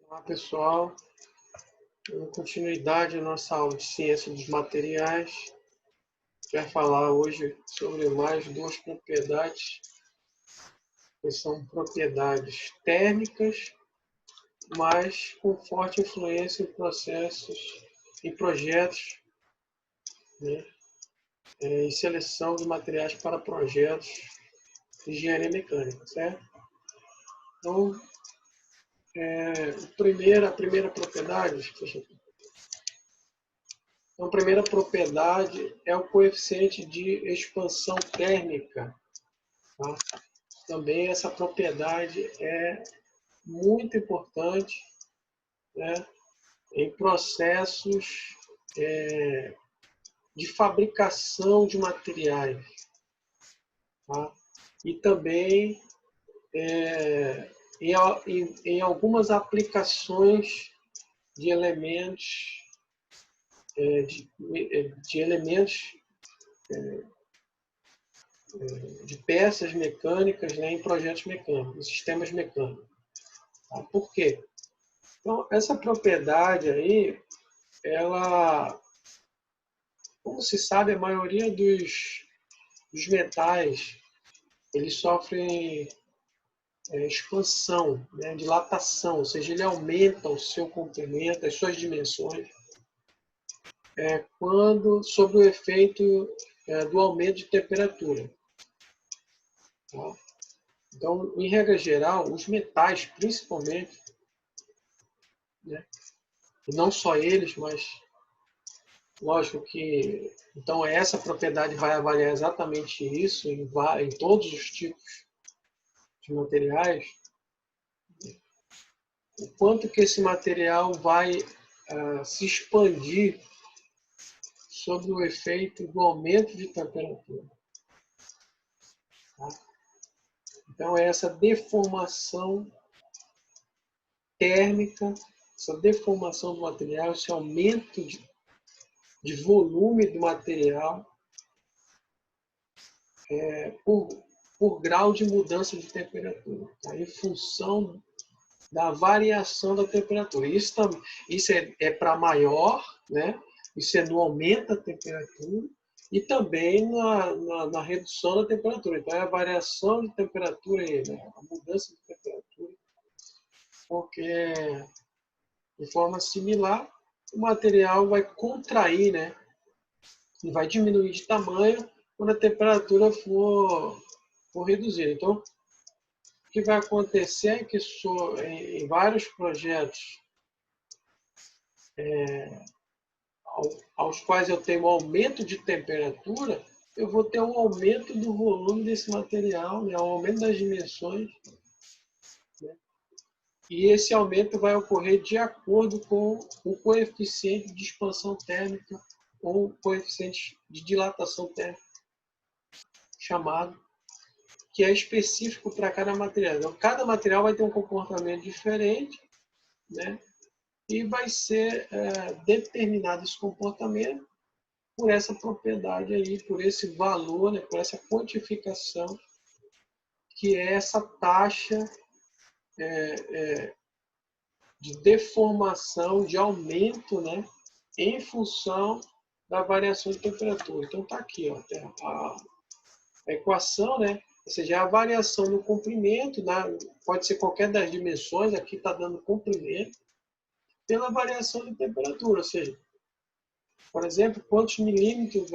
Olá, pessoal. Em continuidade à nossa aula de ciência dos materiais, vai falar hoje sobre mais duas propriedades, que são propriedades térmicas, mas com forte influência em processos, em projetos, né, em seleção de materiais para projetos de engenharia mecânica, certo? Então, a primeira propriedade, então, a primeira propriedade é o coeficiente de expansão térmica. Tá? Também essa propriedade é muito importante, né, em processos de fabricação de materiais. Tá? E também em algumas aplicações de elementos, de elementos de peças mecânicas, né, em projetos mecânicos, em sistemas mecânicos. Tá? Por quê? Então, essa propriedade aí, ela, como se sabe, a maioria dos metais, eles sofrem expansão, né, dilatação, ou seja, ele aumenta o seu comprimento, as suas dimensões, quando sob o efeito do aumento de temperatura. Tá? Então, em regra geral, os metais, principalmente, né, e não só eles, mas lógico que então essa propriedade vai avaliar exatamente isso em todos os tipos de materiais, o quanto que esse material vai se expandir sob o efeito do aumento de temperatura. Tá? Então, é essa deformação térmica, essa deformação do material, esse aumento de volume do material por grau de mudança de temperatura, tá? Em função da variação da temperatura. Isso é para maior, né? Isso no aumento da temperatura e também na redução da temperatura. Então, é a variação de temperatura, né? A mudança de temperatura, porque, de forma similar, o material vai contrair, né? E vai diminuir de tamanho quando a temperatura for reduzida. Então, o que vai acontecer é que em vários projetos aos quais eu tenho um aumento de temperatura, eu vou ter um aumento do volume desse material, né? Um aumento das dimensões. Né? E esse aumento vai ocorrer de acordo com o coeficiente de expansão térmica ou coeficiente de dilatação térmica, chamado, que é específico para cada material. Então, cada material vai ter um comportamento diferente, né? E vai ser determinado esse comportamento por essa propriedade aí, por esse valor, né, por essa quantificação, que é essa taxa de deformação, de aumento, né, em função da variação de temperatura. Então está aqui, ó, a equação, né, ou seja, a variação no comprimento, pode ser qualquer das dimensões, aqui está dando comprimento, pela variação de temperatura, ou seja, por exemplo, quantos milímetros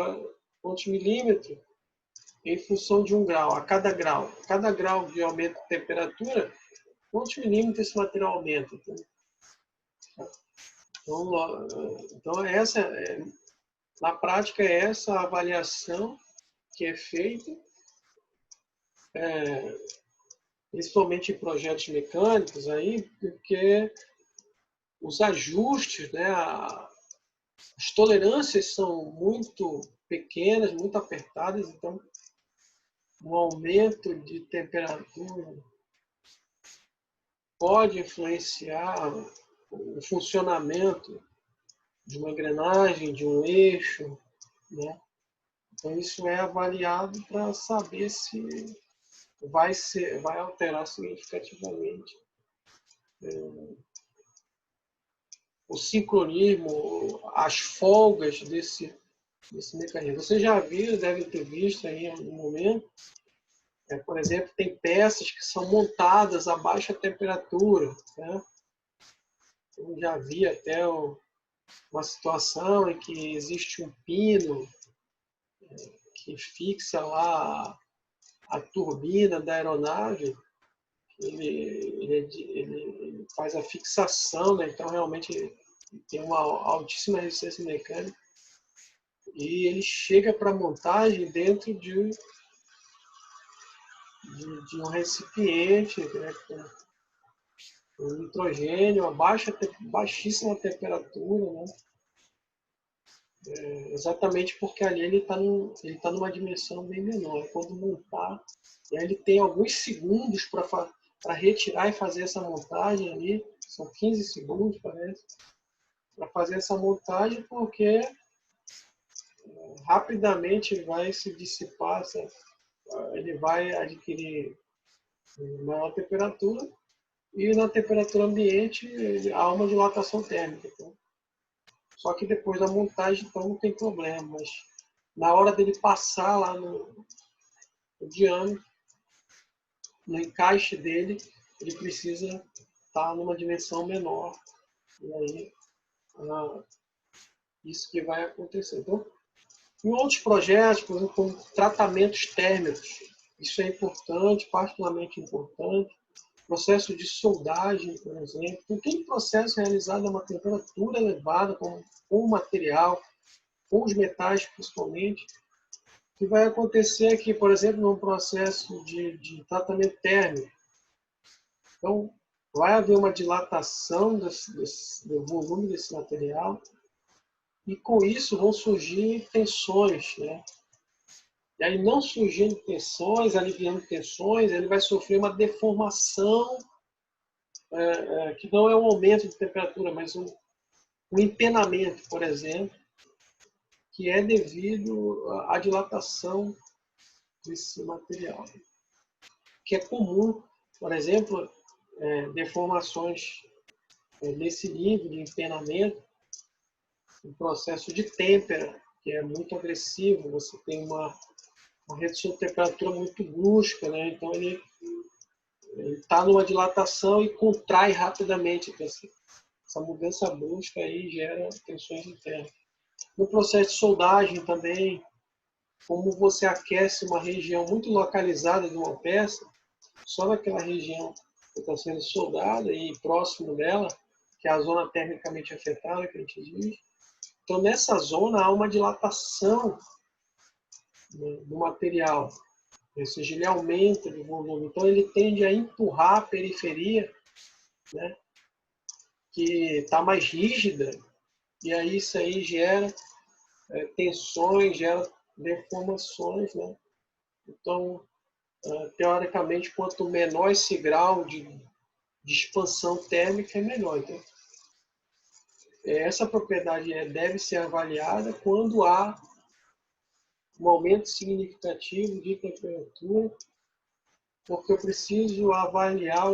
em função de 1 grau, a cada grau de aumento de temperatura, quantos milímetros esse material aumenta. Então na prática, é essa avaliação que é feita, principalmente em projetos mecânicos, aí, porque os ajustes, né, as tolerâncias são muito pequenas, muito apertadas, então um aumento de temperatura pode influenciar o funcionamento de uma engrenagem, de um eixo, né? Então isso é avaliado para saber se vai alterar significativamente o sincronismo, as folgas desse mecanismo. Você já viu, deve ter visto aí em algum momento, por exemplo, tem peças que são montadas a baixa temperatura, né? Eu já vi até uma situação em que existe um pino que fixa lá a turbina da aeronave, ele faz a fixação, né? Então realmente ele tem uma altíssima resistência mecânica e ele chega para montagem dentro de um recipiente, né, com nitrogênio a baixíssima temperatura, né? Exatamente porque ali ele tá numa dimensão bem menor. Quando montar, e aí ele tem alguns segundos para retirar e fazer essa montagem ali, são 15 segundos, parece, para fazer essa montagem, porque rapidamente vai se dissipar, ele vai adquirir maior temperatura e na temperatura ambiente há uma dilatação térmica. Então. Só que depois da montagem então não tem problema, mas na hora dele passar lá no diâmetro, no encaixe dele, ele precisa estar numa dimensão menor. E aí, isso que vai acontecer. Então, em outros projetos, por exemplo, como tratamentos térmicos, isso é importante, particularmente importante. Processo de soldagem, por exemplo. Então, todo processo realizado a uma temperatura elevada, com o material, com os metais principalmente, o que vai acontecer aqui, por exemplo, num processo de tratamento térmico. Então, vai haver uma dilatação do volume desse material e, com isso, vão surgir tensões, né? E aí, não surgindo tensões, aliviando tensões, ele vai sofrer uma deformação, que não é um aumento de temperatura, mas um empenamento, por exemplo, que é devido à dilatação desse material. Que é comum, por exemplo, deformações nesse nível de empenamento, um processo de têmpera, que é muito agressivo, você tem uma redução de temperatura muito brusca, né? Então ele está numa dilatação e contrai rapidamente. Essa mudança brusca aí gera tensões internas. No processo de soldagem também, como você aquece uma região muito localizada de uma peça, só naquela região que está sendo soldada e próximo dela, que é a zona termicamente afetada, que a gente diz. Então, nessa zona, há uma dilatação, né, do material, ou seja, ele aumenta de volume. Então, ele tende a empurrar a periferia, né, que está mais rígida, e aí isso aí gera tensões, gera deformações, né? Então, teoricamente, quanto menor esse grau de expansão térmica, é melhor. Então, essa propriedade deve ser avaliada quando há um aumento significativo de temperatura, porque eu preciso avaliar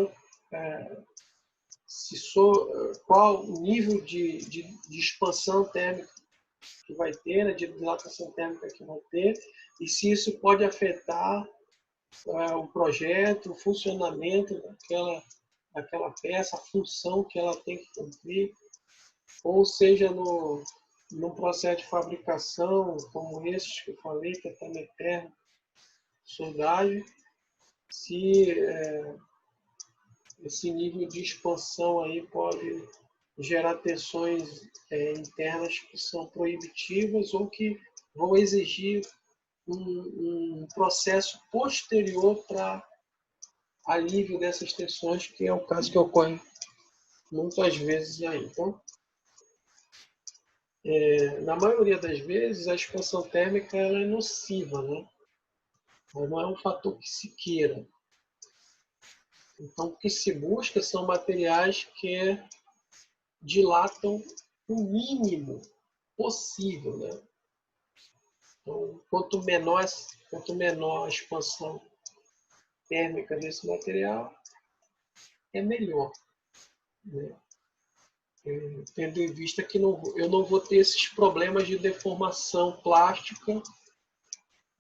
qual o nível de expansão térmica que vai ter, né, de dilatação térmica que vai ter, e se isso pode afetar o projeto, o funcionamento daquela peça, a função que ela tem que cumprir, ou seja, no processo de fabricação, como esses que eu falei, que é também eterno, soldagem, se esse nível de expansão aí pode gerar tensões internas que são proibitivas ou que vão exigir um processo posterior para alívio dessas tensões, que é o caso que ocorre muitas vezes aí. Então, na maioria das vezes, a expansão térmica ela é nociva, né? Ela não é um fator que se queira. Então, o que se busca são materiais que dilatam o mínimo possível, né? Então, quanto menor a expansão térmica desse material, é melhor, né? tendo em vista que eu não vou ter esses problemas de deformação plástica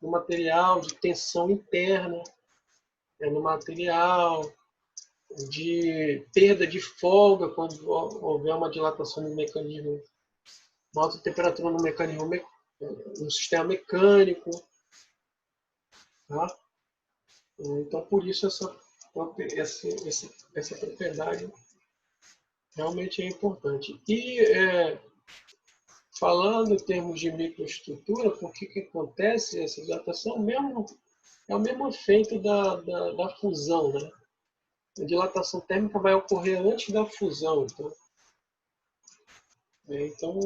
no material, de tensão interna no material, de perda de folga quando houver uma dilatação no mecanismo, uma alta temperatura no mecanismo, no sistema mecânico. Tá? Então, por isso, essa propriedade realmente é importante. E, falando em termos de microestrutura, por que acontece essa dilatação? É o mesmo efeito da fusão, né? A dilatação térmica vai ocorrer antes da fusão. Então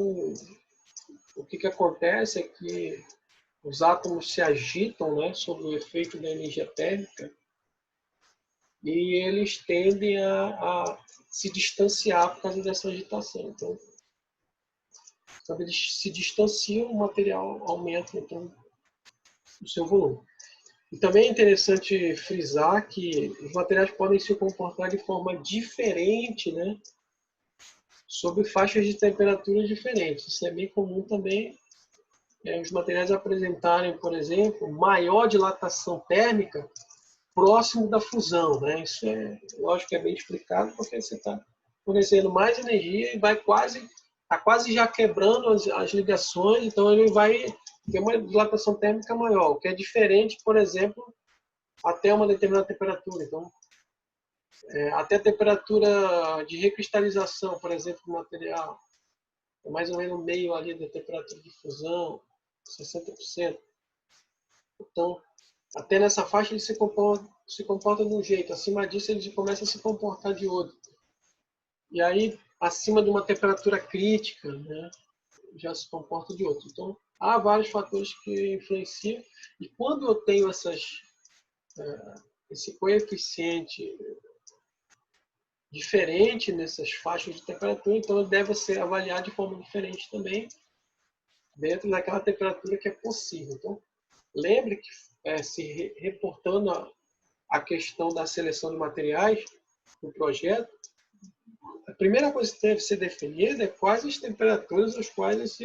o que acontece é que os átomos se agitam, né, sob o efeito da energia térmica, e eles tendem a se distanciar por causa dessa agitação. Então, quando eles se distanciam, o material aumenta então, o seu volume. E também é interessante frisar que os materiais podem se comportar de forma diferente, né, sob faixas de temperatura diferentes. Isso é bem comum também, os materiais apresentarem, por exemplo, maior dilatação térmica próximo da fusão. Né? Isso é, lógico que é bem explicado, porque você está fornecendo mais energia e está quase já quebrando as ligações, então ele vai ter uma dilatação térmica maior, o que é diferente, por exemplo, até uma determinada temperatura. Então, até a temperatura de recristalização, por exemplo, do material, é mais ou menos meio ali da temperatura de fusão, 60%. Então, até nessa faixa ele se comporta de um jeito, acima disso ele começa a se comportar de outro. E aí, acima de uma temperatura crítica, né, já se comporta de outro. Então, há vários fatores que influenciam, e quando eu tenho esse coeficiente diferente nessas faixas de temperatura, então ele deve ser avaliado de forma diferente também, dentro daquela temperatura que é possível. Então, lembre que, se reportando a questão da seleção de materiais no projeto, a primeira coisa que deve ser definida é quais as temperaturas às quais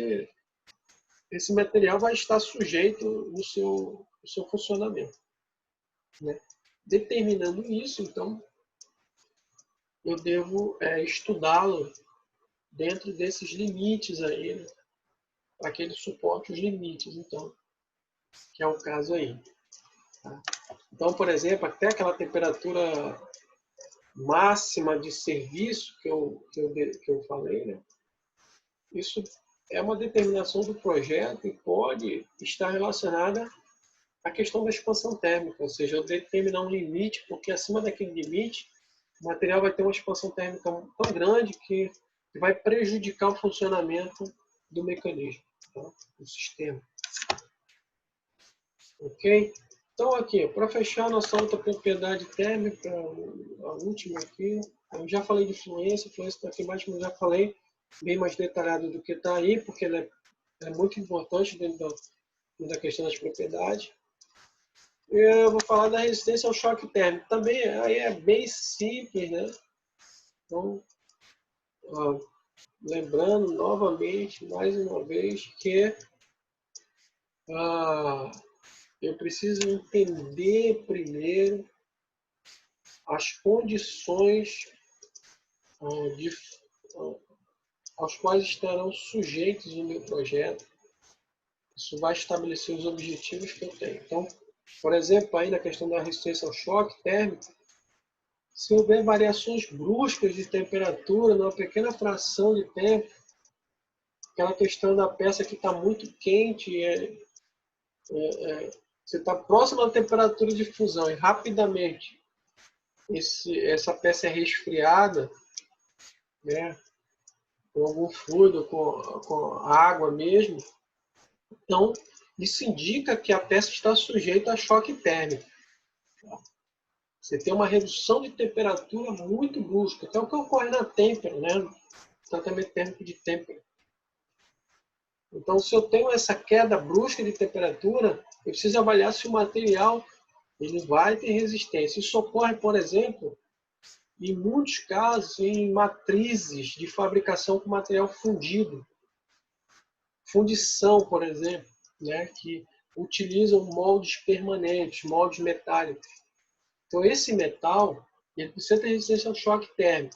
esse material vai estar sujeito no seu funcionamento. Né? Determinando isso, então, eu devo estudá-lo dentro desses limites aí, né? Para que ele suporte os limites, então, que é o caso aí. Tá? Então, por exemplo, até aquela temperatura máxima de serviço que eu falei, né? Isso é uma determinação do projeto e pode estar relacionada à questão da expansão térmica, ou seja, eu determinar um limite, porque acima daquele limite o material vai ter uma expansão térmica tão grande que vai prejudicar o funcionamento do mecanismo, tá? Do sistema. Ok? Então, aqui, para fechar nossa outra propriedade térmica, a última aqui, eu já falei de fluência está aqui embaixo, mas já falei bem mais detalhado do que está aí, porque ela é muito importante dentro da questão das propriedades. Eu vou falar da resistência ao choque térmico. Também aí é bem simples, né? Então, lembrando novamente, mais uma vez, que eu preciso entender primeiro as condições aos quais estarão sujeitos o meu projeto. Isso vai estabelecer os objetivos que eu tenho. Então, por exemplo, aí na questão da resistência ao choque térmico, se houver variações bruscas de temperatura, numa pequena fração de tempo, aquela questão da peça que está muito quente, você está próximo da temperatura de fusão e rapidamente essa peça é resfriada, né, com algum fluido, com água mesmo, então isso indica que a peça está sujeita a choque térmico. Você tem uma redução de temperatura muito brusca, que é o que ocorre na têmpera, né? Tratamento térmico de têmpera. Então, se eu tenho essa queda brusca de temperatura, eu preciso avaliar se o material ele vai ter resistência. Isso ocorre, por exemplo, em muitos casos, em matrizes de fabricação com material fundido. Fundição, por exemplo, né, que utilizam moldes permanentes, moldes metálicos. Então, esse metal ele precisa ter resistência ao choque térmico.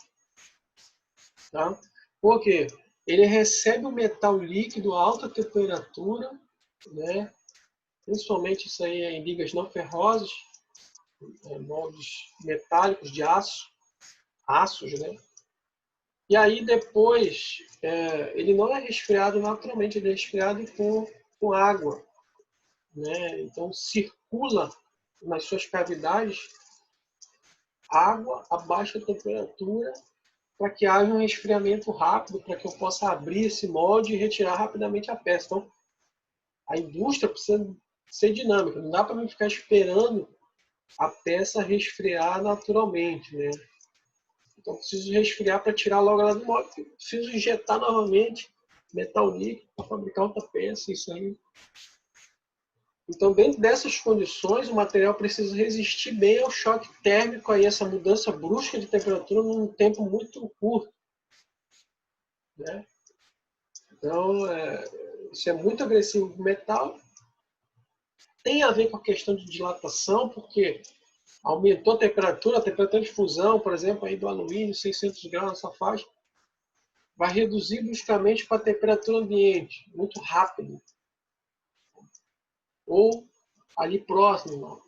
Tá? Por quê? Ele recebe o metal líquido a alta temperatura, né, principalmente isso aí em ligas não ferrosas, moldes metálicos de aços, né? E aí depois, ele não é resfriado naturalmente, ele é resfriado com água, né? Então circula nas suas cavidades água a baixa temperatura para que haja um resfriamento rápido, para que eu possa abrir esse molde e retirar rapidamente a peça. Então, a indústria precisa ser dinâmica, não dá para mim ficar esperando a peça resfriar naturalmente, né? Então, preciso resfriar para tirar logo ela do molde. Preciso injetar novamente metal líquido para fabricar outra peça, isso aí. Então, dentro dessas condições, o material precisa resistir bem ao choque térmico, aí, essa mudança brusca de temperatura num tempo muito curto, né? Então, isso é muito agressivo para o metal. Tem a ver com a questão de dilatação, porque aumentou a temperatura de fusão, por exemplo, aí do alumínio, 600 graus nessa faixa, vai reduzir bruscamente para a temperatura ambiente, muito rápido. Ou ali próximo,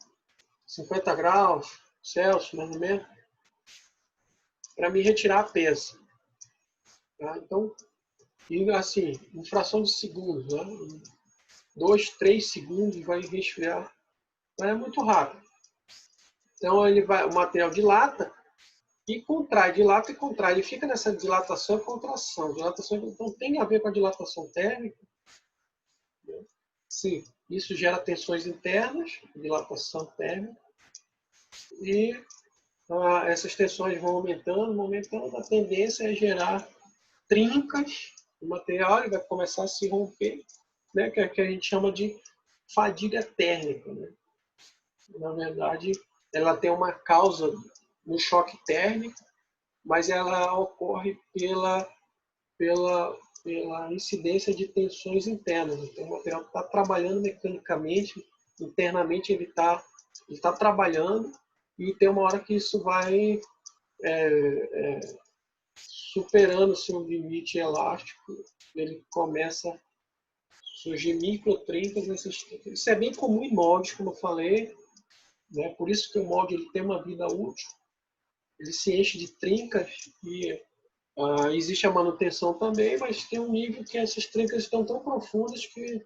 50 graus Celsius, mais ou menos, para me retirar a peça. Tá? Então, e assim, em fração de segundos, né? 2, 3 segundos vai resfriar. Então é muito rápido. Então o material dilata e contrai, dilata e contrai. Ele fica nessa dilatação e contração. Dilatação, então tem a ver com a dilatação térmica. Sim, isso gera tensões internas, dilatação térmica. E essas tensões vão aumentando, a tendência é gerar trincas no material, ele vai começar a se romper, né, que a gente chama de fadiga térmica. Né? Na verdade, ela tem uma causa no choque térmico, mas ela ocorre pela incidência de tensões internas. Então, o material está trabalhando mecanicamente, internamente ele está trabalhando, e tem uma hora que isso vai superando o seu limite elástico, ele começa a surgir microtrincas nessas trincas. Isso é bem comum em moldes, como eu falei, né? Por isso que o molde ele tem uma vida útil, ele se enche de trincas e existe a manutenção também, mas tem um nível que essas trincas estão tão profundas que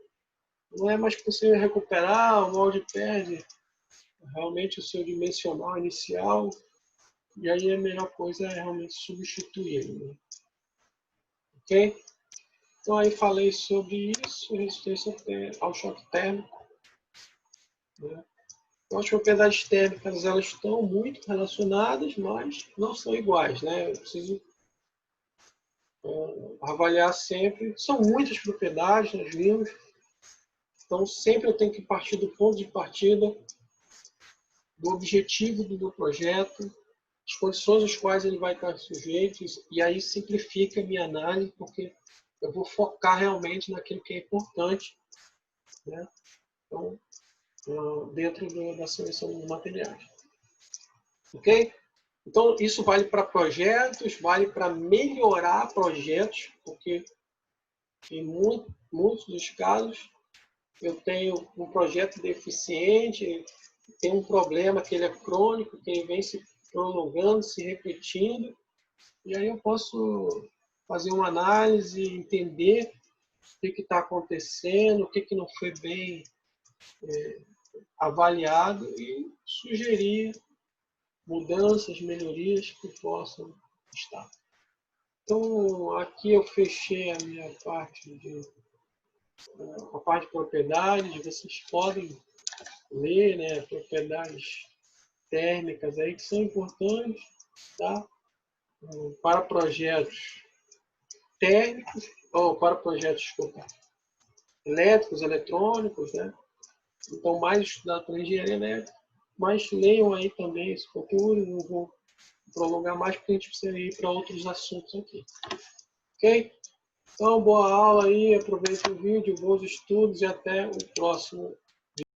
não é mais possível recuperar, o molde perde realmente o seu dimensional inicial, e aí a melhor coisa é realmente substituir. Né? Ok? Então aí falei sobre isso, resistência ao choque térmico. Né? Então, as propriedades térmicas elas estão muito relacionadas, mas não são iguais. Né? Eu preciso avaliar sempre. São muitas propriedades, nós vimos. Então sempre eu tenho que partir do ponto de partida do objetivo do meu projeto, as condições às quais ele vai estar sujeito, e aí simplifica a minha análise, porque eu vou focar realmente naquilo que é importante, né? Então, dentro da seleção dos materiais. Ok? Então, isso vale para projetos, vale para melhorar projetos, porque em muitos dos casos eu tenho um projeto deficiente, tem um problema que ele é crônico, que ele vem se prolongando, se repetindo, e aí eu posso fazer uma análise, entender o que está acontecendo, o que não foi bem avaliado e sugerir mudanças, melhorias que possam estar. Então, aqui eu fechei a minha parte a parte de propriedades, vocês podem ler, né, propriedades térmicas aí que são importantes, tá? Para projetos térmicos, ou para projetos, desculpa, elétricos, eletrônicos, né? Então, mais estudado para engenharia elétrica, mas leiam aí também esse conteúdo, não vou prolongar mais, porque a gente precisa ir para outros assuntos aqui. Ok? Então, boa aula aí, aproveite o vídeo, bons estudos e até o próximo